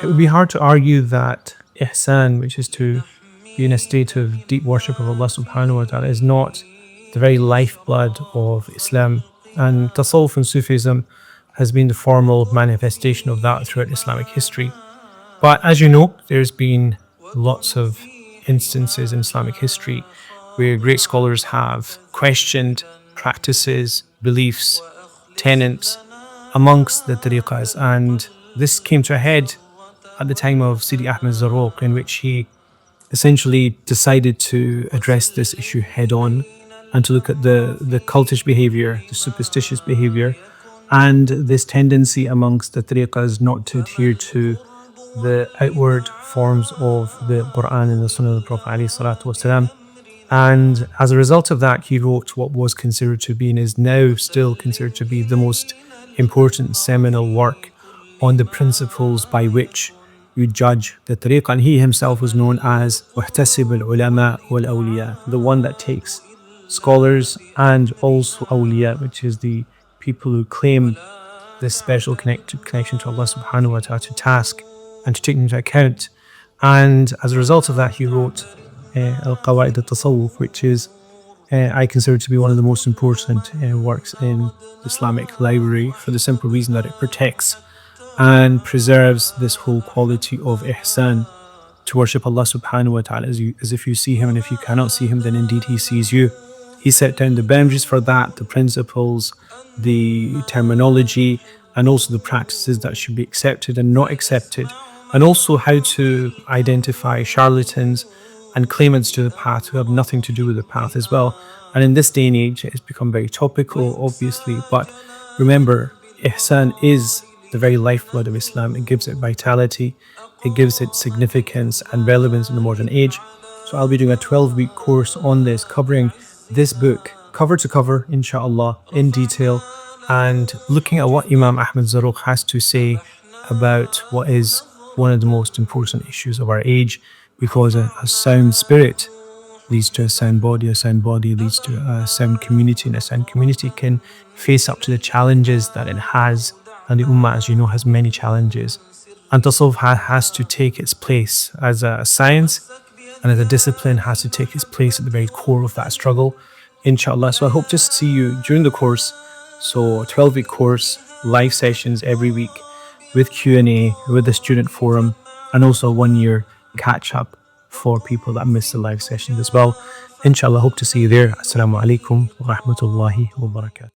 It would be hard to argue that Ihsan, which is to be in a state of deep worship of Allah subhanahu wa ta'ala, is not the very lifeblood of Islam. And Tasawwuf and Sufism has been the formal manifestation of that throughout Islamic history. But as you know, there's been lots of instances in Islamic history where great scholars have questioned practices, beliefs, tenets amongst the Tariqahs. And this came to a head at the time of Sidi Ahmed al-Zarrūq, in which he essentially decided to address this issue head on and to look at the cultish behavior, the superstitious behavior, and this tendency amongst the Tariqahs not to adhere to the outward forms of the Quran and the Sunnah of the Prophet ﷺ. And as a result of that, he wrote what was considered to be and is now still considered to be the most important seminal work on the principles by which you judge the Tariqah. And he himself was known as محتسب العلماء والأولياء, the one that takes scholars and also awliya, which is the people who claim this special connection to Allah subhanahu wa ta'ala, to task and to take into account. And as a result of that, he wrote al-Qawa'id al-Tasawwuf, which is I consider to be one of the most important works in the Islamic library, for the simple reason that it protects and preserves this whole quality of ihsan, to worship Allah subhanahu wa ta'ala as if you see him, and if you cannot see him, then indeed he sees you. He set down the boundaries for that, the principles, the terminology, and also the practices that should be accepted and not accepted, and also how to identify charlatans and claimants to the path who have nothing to do with the path as well. And in this day and age, it's become very topical, obviously, but remember, ihsan is the very lifeblood of Islam. It gives it vitality, it gives it significance and relevance in the modern age. So I'll be doing a 12-week course on this, covering this book cover to cover, inshallah, in detail, and looking at what Imam Ahmed al-Zarrūq has to say about what is one of the most important issues of our age, because a sound spirit leads to a sound body leads to a sound community, and a sound community can face up to the challenges that it has. And the Ummah, as you know, has many challenges. And Tasawwuf has to take its place as a science, and as a discipline has to take its place at the very core of that struggle, inshallah. So I hope to see you during the course. So a 12-week course, live sessions every week with Q&A, with the student forum, and also a 1-year catch-up for people that miss the live sessions as well. Inshallah, hope to see you there. Assalamu alaikum wa rahmatullahi wa barakatuh.